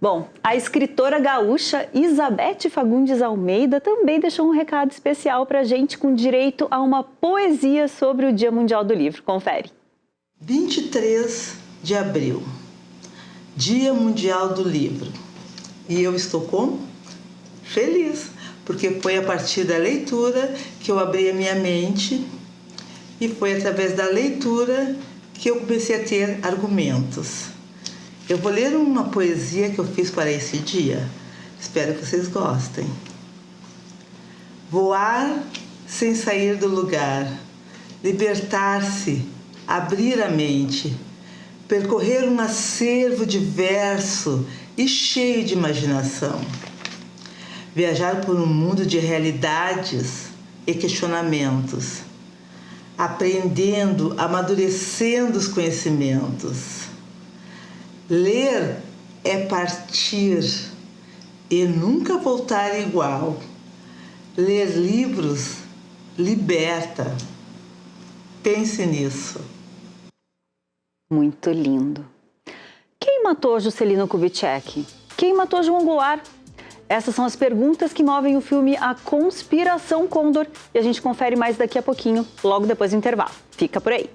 Bom, a escritora gaúcha Isabete Fagundes Almeida também deixou um recado especial para a gente com direito a uma poesia sobre o Dia Mundial do Livro. Confere. 23 de abril, Dia Mundial do Livro. E eu estou como? Feliz, porque foi a partir da leitura que eu abri a minha mente e foi através da leitura que eu comecei a ter argumentos. Eu vou ler uma poesia que eu fiz para esse dia. Espero que vocês gostem. Voar sem sair do lugar, libertar-se, abrir a mente, percorrer um acervo diverso e cheio de imaginação. Viajar por um mundo de realidades e questionamentos, aprendendo, amadurecendo os conhecimentos. Ler é partir e nunca voltar igual. Ler livros liberta. Pense nisso. Muito lindo. Quem matou Juscelino Kubitschek? Quem matou João Goulart? Essas são as perguntas que movem o filme A Conspiração Condor e a gente confere mais daqui a pouquinho, logo depois do intervalo. Fica por aí.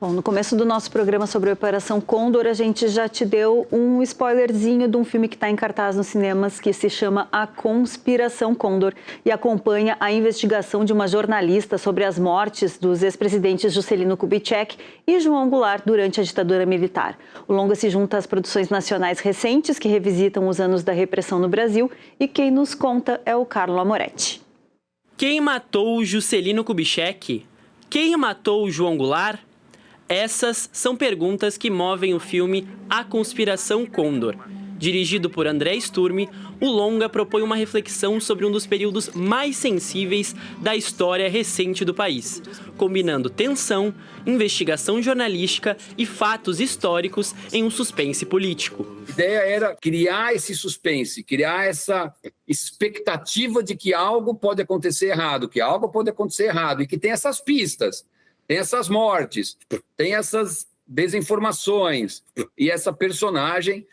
Bom, no começo do nosso programa sobre a Operação Condor, a gente já te deu um spoilerzinho de um filme que está em cartaz nos cinemas que se chama A Conspiração Condor e acompanha a investigação de uma jornalista sobre as mortes dos ex-presidentes Juscelino Kubitschek e João Goulart durante a ditadura militar. O longa se junta às produções nacionais recentes que revisitam os anos da repressão no Brasil e quem nos conta é o Carlo Amoretti. Quem matou Juscelino Kubitschek? Quem matou João Goulart? Essas são perguntas que movem o filme A Conspiração Condor. Dirigido por André Sturmi, o longa propõe uma reflexão sobre um dos períodos mais sensíveis da história recente do país, combinando tensão, investigação jornalística e fatos históricos em um suspense político. A ideia era criar esse suspense, criar essa expectativa de que algo pode acontecer errado, e que tem essas pistas. Tem essas mortes, tem essas desinformações e essa personagem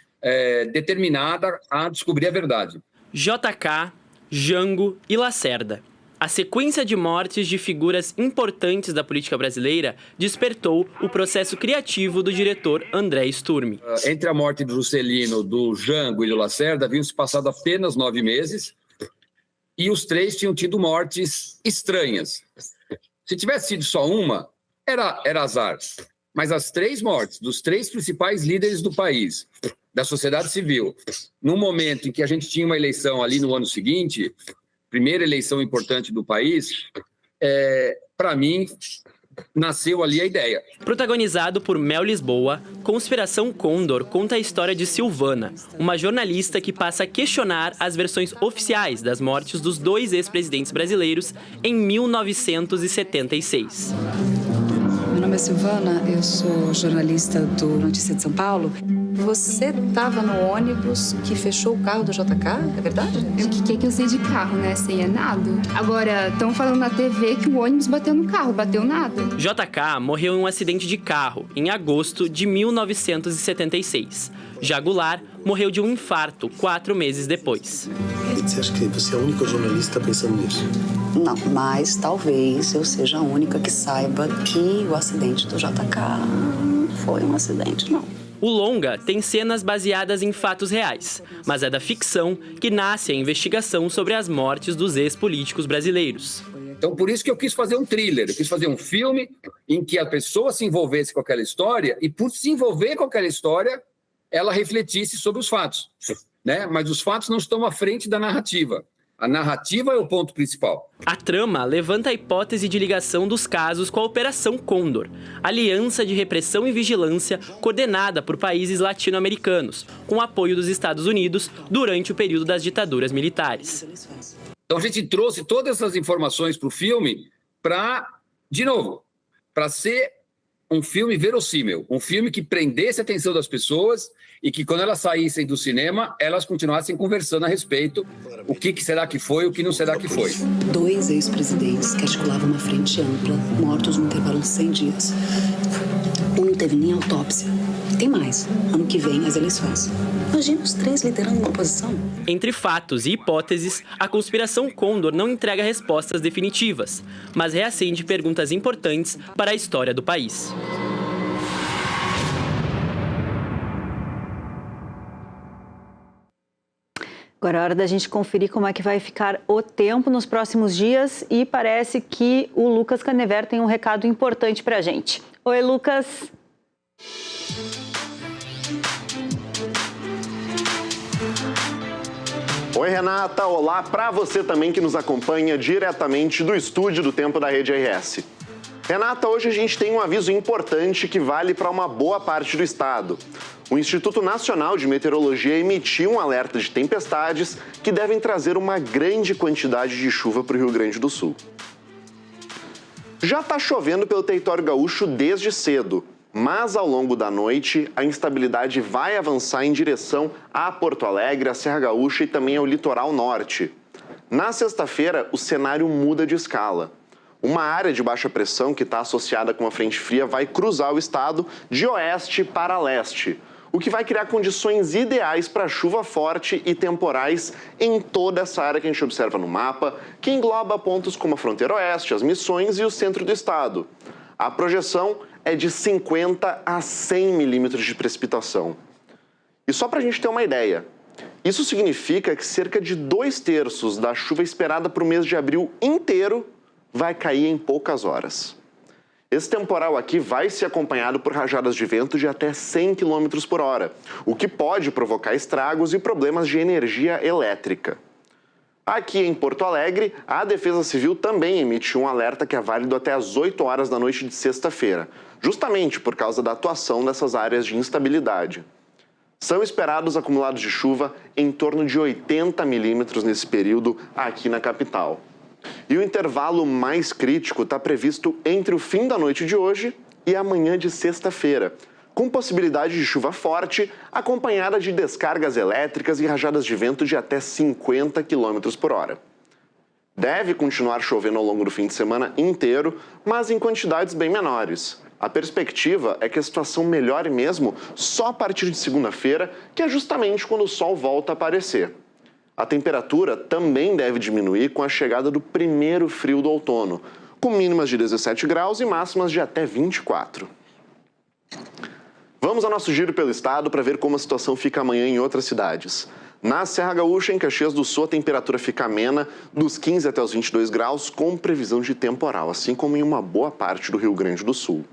determinada a descobrir a verdade. JK, Jango e Lacerda. A sequência de mortes de figuras importantes da política brasileira despertou o processo criativo do diretor André Sturmi. Entre a morte do Juscelino, do Jango e do Lacerda, haviam se passado apenas 9 meses e os 3 tinham tido mortes estranhas. Se tivesse sido só uma, era azar. Mas as 3 mortes dos 3 principais líderes do país, da sociedade civil, no momento em que a gente tinha uma eleição ali no ano seguinte, primeira eleição importante do país, para mim, nasceu ali a ideia. Protagonizado por Mel Lisboa, Conspiração Condor conta a história de Silvana, uma jornalista que passa a questionar as versões oficiais das mortes dos 2 ex-presidentes brasileiros em 1976. Meu nome é Silvana, eu sou jornalista do Notícia de São Paulo. Você estava no ônibus que fechou o carro do JK, é verdade? O que eu sei de carro, né? Sei é nada. Agora, estão falando na TV que o ônibus bateu no carro, bateu nada. JK morreu em um acidente de carro em agosto de 1976. Já Goulart morreu de um infarto 4 meses depois. Você acha que você é a única jornalista pensando nisso? Não, mas talvez eu seja a única que saiba que o acidente do JK foi um acidente, não. O longa tem cenas baseadas em fatos reais, mas é da ficção que nasce a investigação sobre as mortes dos ex-políticos brasileiros. Então, por isso que eu quis fazer um thriller, eu quis fazer um filme em que a pessoa se envolvesse com aquela história e, por se envolver com aquela história, ela refletisse sobre os fatos, né? Mas os fatos não estão à frente da narrativa. A narrativa é o ponto principal. A trama levanta a hipótese de ligação dos casos com a Operação Condor, aliança de repressão e vigilância coordenada por países latino-americanos, com apoio dos Estados Unidos durante o período das ditaduras militares. Então a gente trouxe todas essas informações para o filme para, de novo, para ser um filme verossímil, um filme que prendesse a atenção das pessoas e que quando elas saíssem do cinema, elas continuassem conversando a respeito o que será que foi, o que não será que foi. 2 ex-presidentes que articulavam uma frente ampla, mortos no intervalo de 100 dias. Um não teve nem autópsia. E tem mais, ano que vem as eleições. Imagina os 3 liderando uma oposição. Entre fatos e hipóteses, a Conspiração Condor não entrega respostas definitivas, mas reacende perguntas importantes para a história do país. Agora é hora da gente conferir como é que vai ficar o tempo nos próximos dias e parece que o Lucas Canever tem um recado importante para a gente. Oi, Lucas! Oi, Renata. Olá para você também que nos acompanha diretamente do estúdio do Tempo da Rede RS. Renata, hoje a gente tem um aviso importante que vale para uma boa parte do estado. O Instituto Nacional de Meteorologia emitiu um alerta de tempestades que devem trazer uma grande quantidade de chuva para o Rio Grande do Sul. Já está chovendo pelo território gaúcho desde cedo, mas ao longo da noite a instabilidade vai avançar em direção a Porto Alegre, a Serra Gaúcha e também ao litoral norte. Na sexta-feira, o cenário muda de escala. Uma área de baixa pressão que está associada com uma frente fria vai cruzar o estado de oeste para leste, o que vai criar condições ideais para chuva forte e temporais em toda essa área que a gente observa no mapa, que engloba pontos como a fronteira oeste, as Missões e o centro do estado. A projeção é de 50 a 100 milímetros de precipitação. E só para a gente ter uma ideia, isso significa que cerca de 2/3 da chuva esperada para o mês de abril inteiro vai cair em poucas horas. Esse temporal aqui vai ser acompanhado por rajadas de vento de até 100 km por hora, o que pode provocar estragos e problemas de energia elétrica. Aqui em Porto Alegre, a Defesa Civil também emite um alerta que é válido até às 8 horas da noite de sexta-feira, justamente por causa da atuação dessas áreas de instabilidade. São esperados acumulados de chuva em torno de 80 milímetros nesse período aqui na capital. E o intervalo mais crítico está previsto entre o fim da noite de hoje e amanhã de sexta-feira, com possibilidade de chuva forte, acompanhada de descargas elétricas e rajadas de vento de até 50 km por hora. Deve continuar chovendo ao longo do fim de semana inteiro, mas em quantidades bem menores. A perspectiva é que a situação melhore mesmo só a partir de segunda-feira, que é justamente quando o sol volta a aparecer. A temperatura também deve diminuir com a chegada do primeiro frio do outono, com mínimas de 17 graus e máximas de até 24. Vamos ao nosso giro pelo estado para ver como a situação fica amanhã em outras cidades. Na Serra Gaúcha, em Caxias do Sul, a temperatura fica amena, dos 15 até os 22 graus, com previsão de temporal, assim como em uma boa parte do Rio Grande do Sul.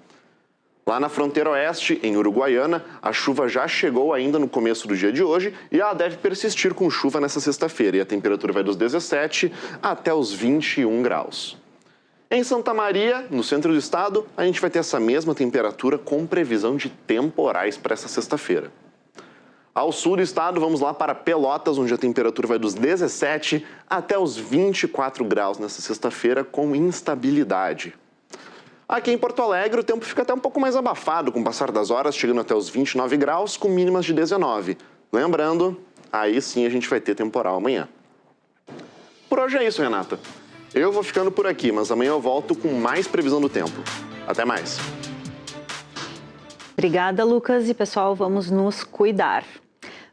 Lá na fronteira oeste, em Uruguaiana, a chuva já chegou ainda no começo do dia de hoje e ela deve persistir com chuva nessa sexta-feira, e a temperatura vai dos 17 até os 21 graus. Em Santa Maria, no centro do estado, a gente vai ter essa mesma temperatura com previsão de temporais para essa sexta-feira. Ao sul do estado, vamos lá para Pelotas, onde a temperatura vai dos 17 até os 24 graus nessa sexta-feira com instabilidade. Aqui em Porto Alegre, o tempo fica até um pouco mais abafado com o passar das horas, chegando até os 29 graus, com mínimas de 19. Lembrando, aí sim a gente vai ter temporal amanhã. Por hoje é isso, Renata. Eu vou ficando por aqui, mas amanhã eu volto com mais previsão do tempo. Até mais. Obrigada, Lucas. E, pessoal, vamos nos cuidar.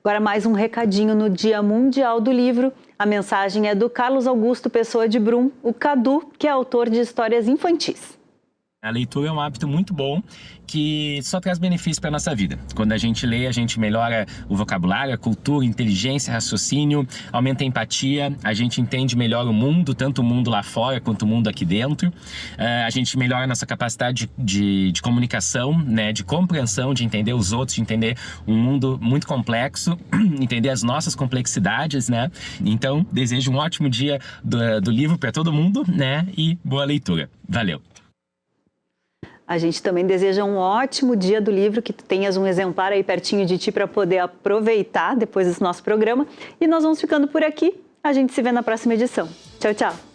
Agora, mais um recadinho no Dia Mundial do Livro. A mensagem é do Carlos Augusto Pessoa de Brum, o Cadu, que é autor de histórias infantis. A leitura é um hábito muito bom que só traz benefícios para a nossa vida. Quando a gente lê, a gente melhora o vocabulário, a cultura, a inteligência, raciocínio, aumenta a empatia, a gente entende melhor o mundo, tanto o mundo lá fora quanto o mundo aqui dentro. A gente melhora a nossa capacidade de comunicação, né, de compreensão, de entender os outros, de entender um mundo muito complexo, entender as nossas complexidades, né? Então, desejo um ótimo dia do livro para todo mundo, né? E boa leitura. Valeu! A gente também deseja um ótimo dia do livro, que tu tenhas um exemplar aí pertinho de ti para poder aproveitar depois desse nosso programa. E nós vamos ficando por aqui. A gente se vê na próxima edição. Tchau, tchau.